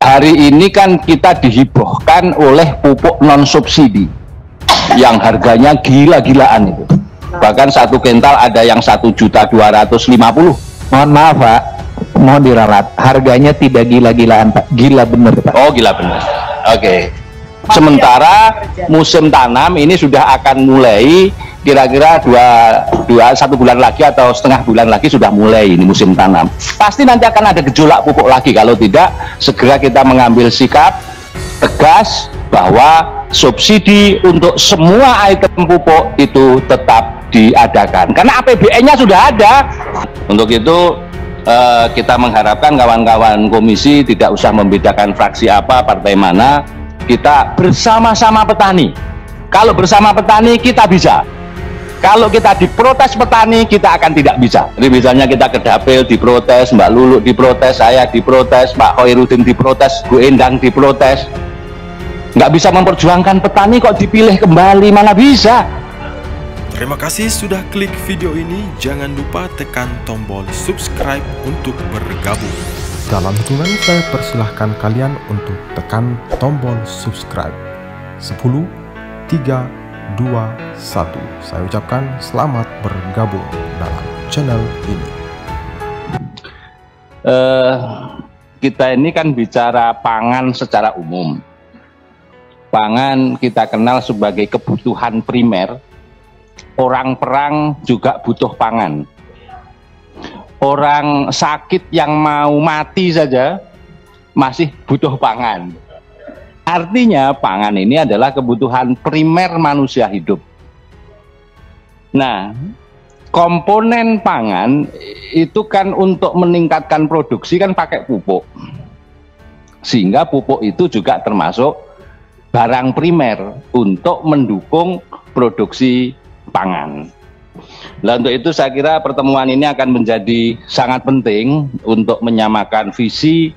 hari ini kan kita dihibohkan oleh pupuk non subsidi yang harganya gila-gilaan itu. Bahkan satu kental ada yang 1.250.000. Mohon maaf Pak, mohon diralat, harganya tidak gila-gilaan Pak, gila bener Pak. Oh gila bener, oke. Sementara musim tanam ini sudah akan mulai kira-kira satu bulan lagi atau setengah bulan lagi sudah mulai ini musim tanam. Pasti nanti akan ada gejolak pupuk lagi, kalau tidak segera kita mengambil sikap tegas bahwa subsidi untuk semua item pupuk itu tetap diadakan karena APBN-nya sudah ada. Untuk itu kita mengharapkan kawan-kawan komisi tidak usah membedakan fraksi apa, partai mana, kita bersama-sama petani. Kalau bersama petani kita bisa. Kalau kita diprotes petani, kita akan tidak bisa. Jadi misalnya kita ke Dapil diprotes, Mbak Lulu diprotes, saya diprotes, Pak Khoirudin diprotes, Bu Endang diprotes. Nggak bisa memperjuangkan petani kok dipilih kembali, mana bisa. Terima kasih sudah klik video ini. Jangan lupa tekan tombol subscribe untuk bergabung. Dalam hitungan saya persilahkan kalian untuk tekan tombol subscribe. 10, 3, 2, 1. Saya ucapkan selamat bergabung dalam channel ini. Kita ini kan bicara pangan secara umum. Pangan kita kenal sebagai kebutuhan primer. Orang perang juga butuh pangan. Orang sakit yang mau mati saja masih butuh pangan. Artinya pangan ini adalah kebutuhan primer manusia hidup. Nah, komponen pangan itu kan untuk meningkatkan produksi kan pakai pupuk. Sehingga pupuk itu juga termasuk barang primer untuk mendukung produksi pangan. Nah, untuk itu saya kira pertemuan ini akan menjadi sangat penting untuk menyamakan visi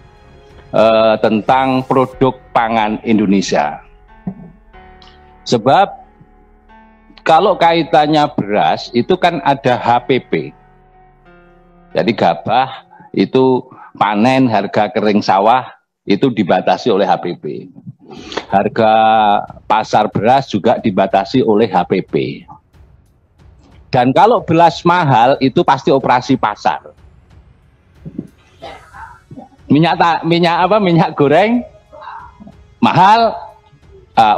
tentang produk pangan Indonesia. Sebab kalau kaitannya beras itu kan ada HPP. Jadi gabah itu panen, harga kering sawah itu dibatasi oleh HPP. Harga pasar beras juga dibatasi oleh HPP. Dan kalau beras mahal itu pasti operasi pasar. Minyak goreng mahal,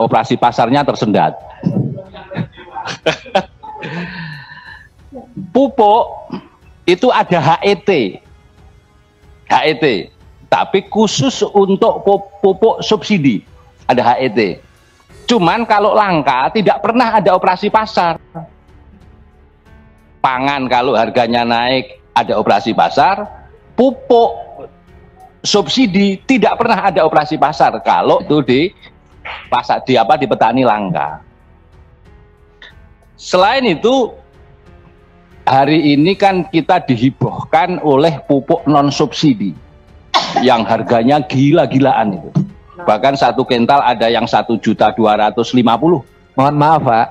operasi pasarnya tersendat. Pupuk itu ada HET. Tapi khusus untuk pupuk subsidi ada HET. Cuman kalau langka tidak pernah ada operasi pasar. Pangan kalau harganya naik ada operasi pasar, pupuk subsidi tidak pernah ada operasi pasar kalau itu di petani langka. Selain itu, hari ini kan kita dihibohkan oleh pupuk non subsidi yang harganya gila-gilaan itu. Bahkan satu kental ada yang 1.250.000. Mohon maaf Pak,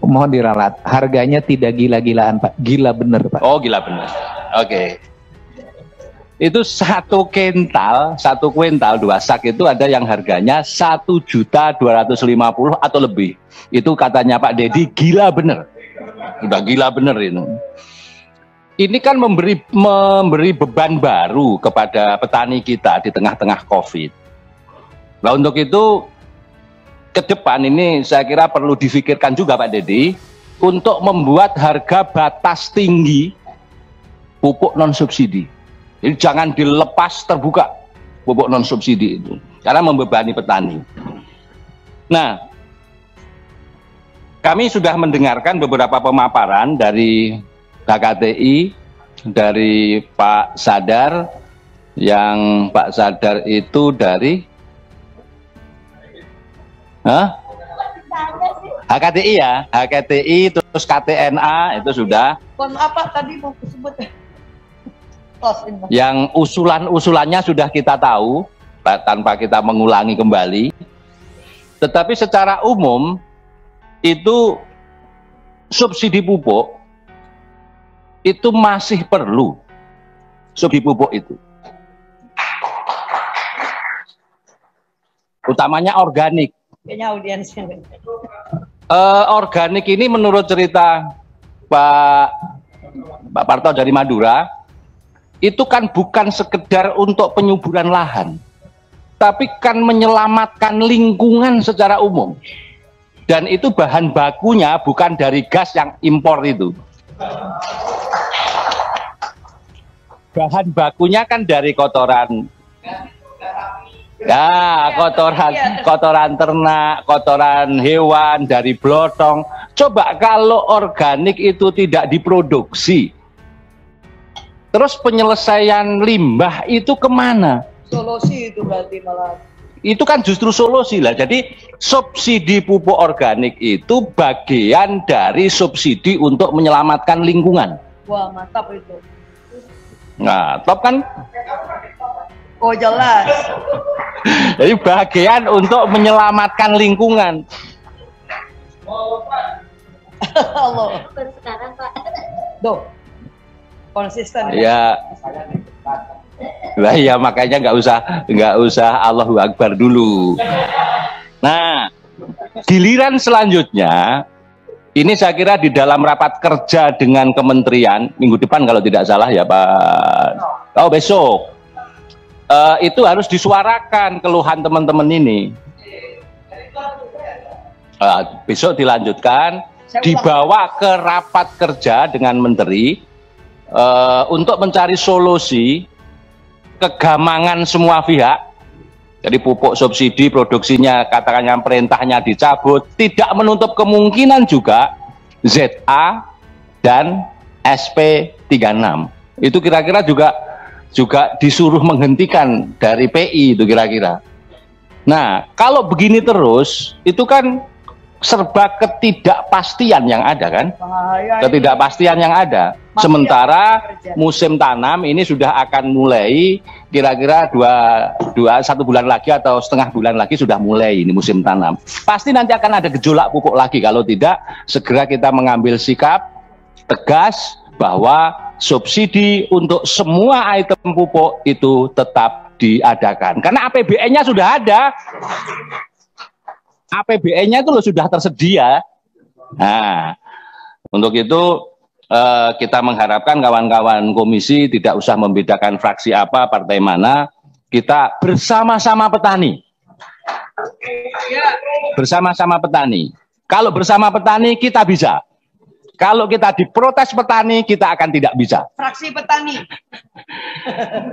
mohon diralat, harganya tidak gila-gilaan Pak, gila bener Pak. Oh gila bener, oke. Itu satu kuintal 2 sak itu ada yang harganya 1.250.000 atau lebih. Itu katanya Pak Dedi gila bener, udah gila bener ini. Ini kan memberi beban baru kepada petani kita di tengah-tengah COVID. Nah untuk itu ke depan ini saya kira perlu difikirkan juga Pak Dedi untuk membuat harga batas tinggi pupuk non subsidi. Jadi jangan dilepas terbuka pupuk non subsidi itu karena membebani petani. Nah, kami sudah mendengarkan beberapa pemaparan dari HKTI, dari Pak Sadar, yang Pak Sadar itu dari HKTI ya, HKTI terus KTNA itu sudah. Apa tadi mau disebut? Yang usulan-usulannya sudah kita tahu tanpa kita mengulangi kembali. Tetapi secara umum itu subsidi pupuk itu masih perlu subsidi pupuk itu. utamanya organik. Kayaknya audiensnya. Organik ini menurut cerita Pak Parto dari Madura, itu kan bukan sekedar untuk penyuburan lahan, tapi kan menyelamatkan lingkungan secara umum. Dan itu bahan bakunya bukan dari gas yang impor itu. Bahan bakunya kan dari kotoran. Ya, kotoran ternak, kotoran hewan, dari blotong. Coba kalau organik itu tidak diproduksi, terus penyelesaian limbah itu kemana? Solusi itu berarti malah. Itu kan justru solusi lah. Jadi subsidi pupuk organik itu bagian dari subsidi untuk menyelamatkan lingkungan. Wah, mantap itu. Nah, top kan? Oh, jelas. Jadi bagian untuk menyelamatkan lingkungan. Allah. Sekarang Pak. Duh. Konsisten. Ya. Lah ya makanya nggak usah Allahu Akbar dulu. Nah, giliran selanjutnya ini saya kira di dalam rapat kerja dengan kementerian minggu depan kalau tidak salah ya Pak. Oh besok. Itu harus disuarakan keluhan teman-teman ini. Besok dilanjutkan, dibawa ke rapat kerja dengan menteri untuk mencari solusi kegamangan semua pihak. Jadi pupuk subsidi produksinya katakannya perintahnya dicabut, tidak menutup kemungkinan juga ZA dan SP36 itu kira-kira juga disuruh menghentikan dari PI itu kira-kira. Nah kalau begini terus itu kan serba ketidakpastian yang ada kan, ketidakpastian yang ada. Sementara musim tanam ini sudah akan mulai kira-kira 1 bulan lagi atau setengah bulan lagi sudah mulai ini musim tanam. Pasti nanti akan ada gejolak pupuk lagi kalau tidak segera kita mengambil sikap tegas bahwa subsidi untuk semua item pupuk itu tetap diadakan. Karena APBN-nya sudah ada. APBN-nya itu loh sudah tersedia. Nah, untuk itu kita mengharapkan kawan-kawan komisi tidak usah membedakan fraksi apa, partai mana, kita bersama-sama petani. Bersama-sama petani. Kalau bersama petani kita bisa. Kalau kita diprotes petani, kita akan tidak bisa. Fraksi petani.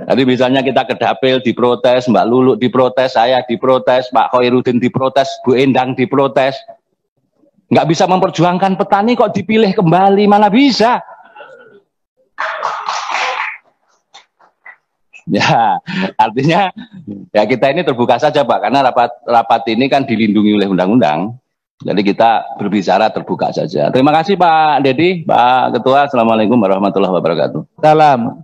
Jadi misalnya kita ke Dapil diprotes, Mbak Lulu diprotes, saya diprotes, Pak Khoirudin diprotes, Bu Endang diprotes. Nggak bisa memperjuangkan petani kok dipilih kembali, mana bisa. Ya, artinya ya kita ini terbuka saja Pak, karena rapat ini kan dilindungi oleh undang-undang. Jadi kita berbicara terbuka saja. Terima kasih Pak Dedi, Pak Ketua. Assalamualaikum warahmatullahi wabarakatuh. Salam.